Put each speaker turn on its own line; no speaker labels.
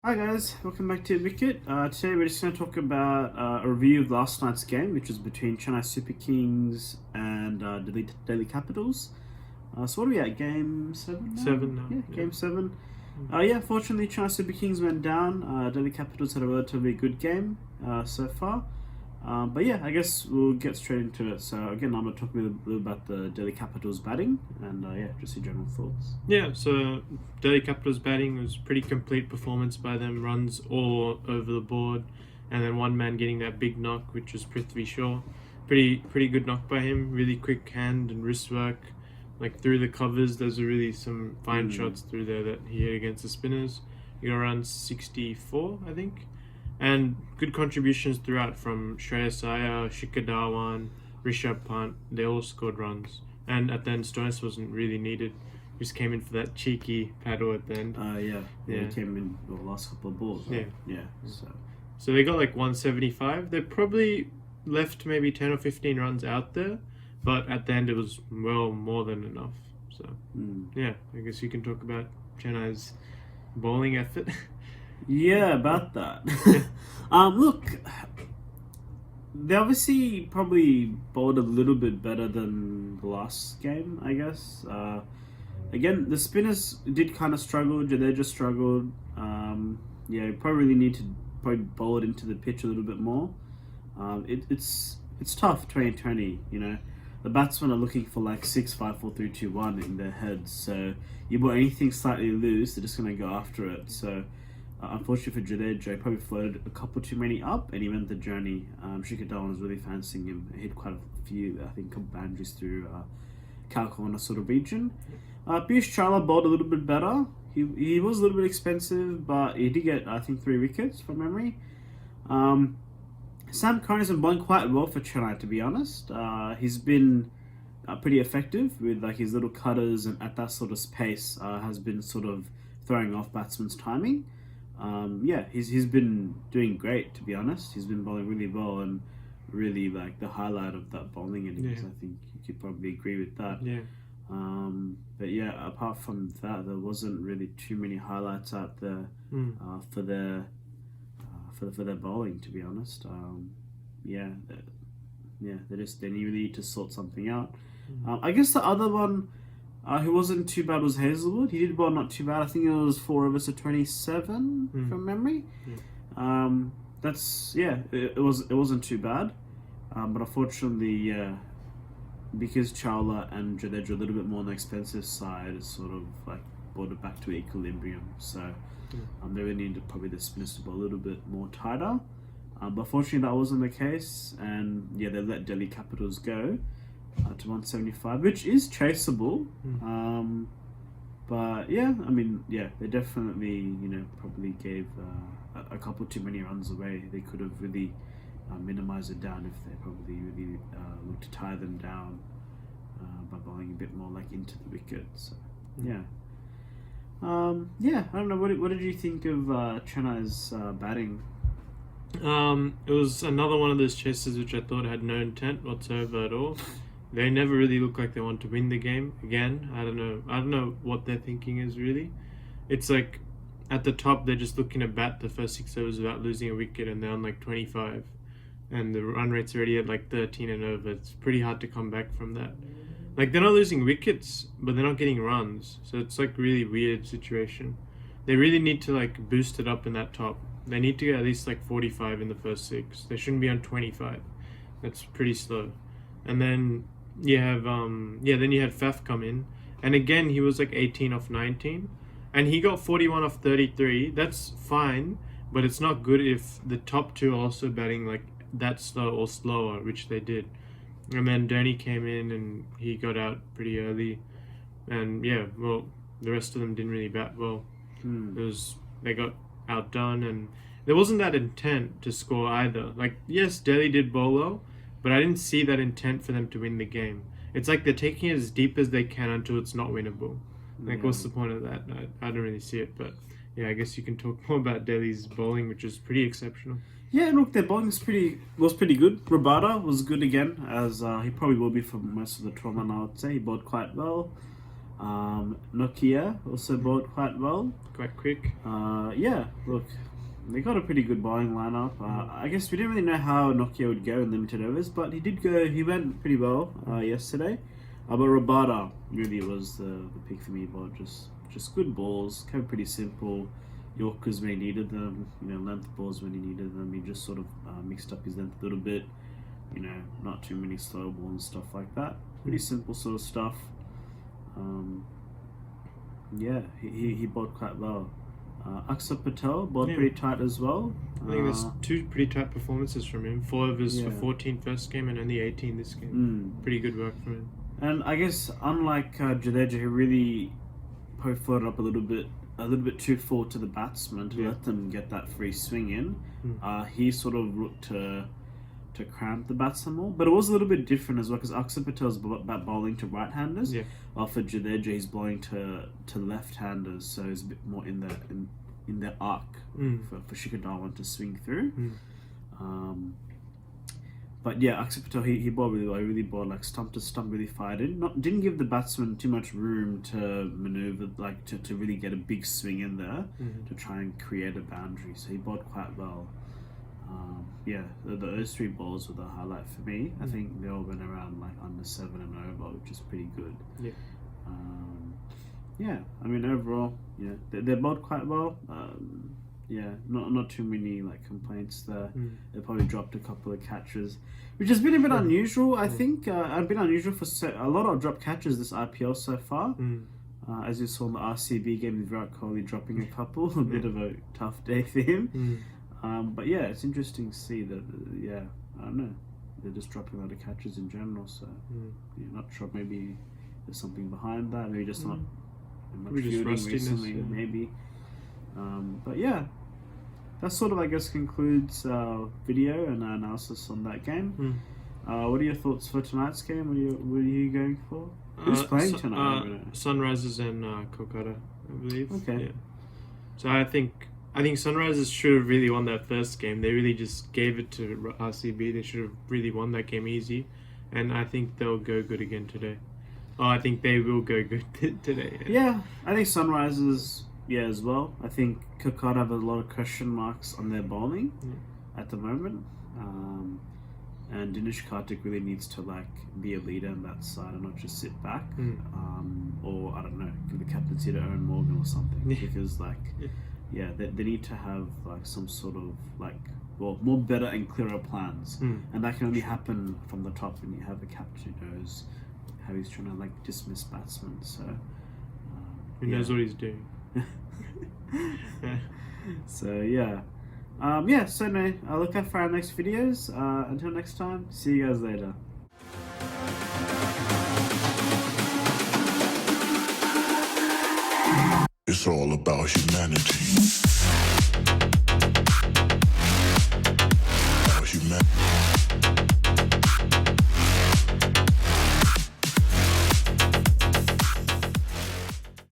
Hi guys, welcome back to Wicket. Today we're just going to talk about a review of last night's game, which was between Chennai Super Kings and Delhi Capitals. So what are we at? Game 7 now?
7 now.
Yeah, Game 7. Fortunately Chennai Super Kings went down. Delhi Capitals had a relatively good game so far. But yeah, I guess we'll get straight into it. So again, I'm going to talk a little about the Delhi Capitals batting and just your general thoughts.
Yeah, so Delhi Capitals batting was pretty complete performance by them, runs all over the board, and then one man getting that big knock, which was Prithvi Shaw. Pretty good knock by him, really quick hand and wrist work. Like through the covers, those are really some fine shots through there that he hit against the spinners. He got around 64, I think. And good contributions throughout from Shreyas Iyer, Shikhar Dhawan, Rishabh Pant. They all scored runs. And at the end, Stoinis wasn't really needed. Just came in for that cheeky paddle at the end.
He came in the last couple of balls. Right?
Yeah.
So
they got like 175. They probably left maybe 10 or 15 runs out there. But at the end, it was well more than enough. So, yeah, I guess you can talk about Chennai's bowling effort.
Yeah, about that. Look, they obviously probably bowled a little bit better than the last game, I guess. Again, the spinners did kind of struggle. Jadeja struggled. You probably really need to probably bowl it into the pitch a little bit more. It's tough, 2020, you know. The batsmen are looking for like 6, 5, 4, 3, 2, 1 in their heads. So you bowl anything slightly loose, they're just going to go after it. So unfortunately for Jadeja, he probably floated a couple too many up and he went the journey. Shikhar Dhawan was really fancying him. He hit quite a few, I think, couple boundaries through cow corner sort of region. Piyush Chawla bowled a little bit better. He was a little bit expensive, but he did get, I think, 3 wickets from memory. Sam Curran has been bowling quite well for Chennai, to be honest. He's been pretty effective with like his little cutters, and at that sort of pace has been sort of throwing off batsmen's timing. He's been doing great, to be honest. He's been bowling really well and really like the highlight of that bowling innings. I think you could probably agree with that. But yeah, apart from that, there wasn't really too many highlights out there for their bowling, to be honest. They really need to sort something out. I guess the other one who wasn't too bad was Hazelwood. He did bowl not too bad. I think it was 4 overs to 27 from memory. It wasn't too bad. But unfortunately, because Chawla and Jadeja are a little bit more on the expensive side, it's sort of like brought it back to equilibrium. So they really needed probably the spinners to be a little bit more tighter. But fortunately that wasn't the case, and they let Delhi Capitals go to 175, which is chaseable. They definitely, probably gave a couple too many runs away. They could have really minimized it down if they probably really looked to tie them down by bowling a bit more like into the wicket. So I don't know. What did you think of Chennai's batting?
It was another one of those chases which I thought had no intent whatsoever at all. They never really look like they want to win the game again. I don't know what their thinking is really. It's like at the top they're just looking to bat the first 6 overs without losing a wicket, and they're on like 25, and the run rate's already at like 13 and over. It's pretty hard to come back from that. Like, they're not losing wickets, but they're not getting runs. So it's like really weird situation. They really need to like boost it up in that top. They need to get at least like 45 in the first 6. They shouldn't be on 25. That's pretty slow. And then you have then you had Faf come in, and again he was like 18 off 19, and he got 41 off 33. That's fine, but it's not good if the top 2 are also batting like that slow or slower, which they did. And then Dhoni came in and he got out pretty early, and the rest of them didn't really bat well. They got outdone, and there wasn't that intent to score either. Like, yes, Delhi did bowl well, but I didn't see that intent for them to win the game. It's like they're taking it as deep as they can until it's not winnable. Like, what's the point of that? I don't really see it, but yeah, I guess you can talk more about Delhi's bowling, which is pretty exceptional.
Yeah, look, their bowling was pretty good. Rabada was good again, as he probably will be for most of the tournament, I would say. He bowled quite well. Nokia also bowled quite well.
Quite quick.
Yeah, look, they got a pretty good bowling lineup. I guess we didn't really know how Nokia would go in limited overs, but he did go. He went pretty well yesterday. But Rabada really was the pick for me. But just good balls, kept pretty simple. Yorkers when he needed them, length balls when he needed them. He just sort of mixed up his length a little bit. Not too many slow balls and stuff like that. Pretty simple sort of stuff. Yeah, he bowled quite well. Aksa Patel bowled pretty tight as well.
I think there's two pretty tight performances from him. 4 overs for 14 first game and only 18 this game. Pretty good work from him.
And I guess unlike Jadeja, who really probably floated up a little bit too full to the batsman to let them get that free swing in, he sort of looked to cramp the batsman more. But it was a little bit different as well because Aksa Patel's bowling to right-handers, while for Jadeja he's bowling to left-handers, so it's a bit more in the arc for Shikhar Dhawan to swing through. But yeah, Aksa Patel, he bowled really well. He really bowled like stump to stump, really fired in. Didn't give the batsman too much room to manoeuvre, like to really get a big swing in there to try and create a boundary. So he bowled quite well. Those 3 balls were the highlight for me. I think they all went around like under 7 and over, which is pretty good. I mean overall, they bowled quite well. Not too many like complaints there. They probably dropped a couple of catches, which has been a bit unusual. I think it's been unusual for a lot of drop catches this IPL so far. As you saw in the RCB game with Virat Kohli dropping a couple, a bit of a tough day for him. But yeah, it's interesting to see that. I don't know. They're just dropping a lot of catches in general. So not sure. Maybe there's something behind that. Maybe just not much fielding recently. Maybe. But yeah, that sort of I guess concludes our video and our analysis on that game. What are your thoughts for tonight's game? What are you going for? Who's playing tonight?
Sunrisers and Kolkata, I believe.
Okay.
Yeah. So I think Sunrisers should have really won that first game. They really just gave it to RCB. They should have really won that game easy, and I think they'll go good again today. I think they will go good today.
Yeah, I think Sunrisers. Yeah, as well. I think Kolkata have a lot of question marks on their bowling at the moment, and Dinesh Karthik really needs to be a leader on that side and not just sit back, or I don't know, give the captaincy to Aaron Morgan or something. Because they need to have some sort of more better and clearer plans, and that can only happen from the top when you have a captain who knows how he's trying to dismiss batsmen. So
he knows what he's doing.
So so no, I'll look out for our next videos. Until next time, see you guys later.
It's all about humanity.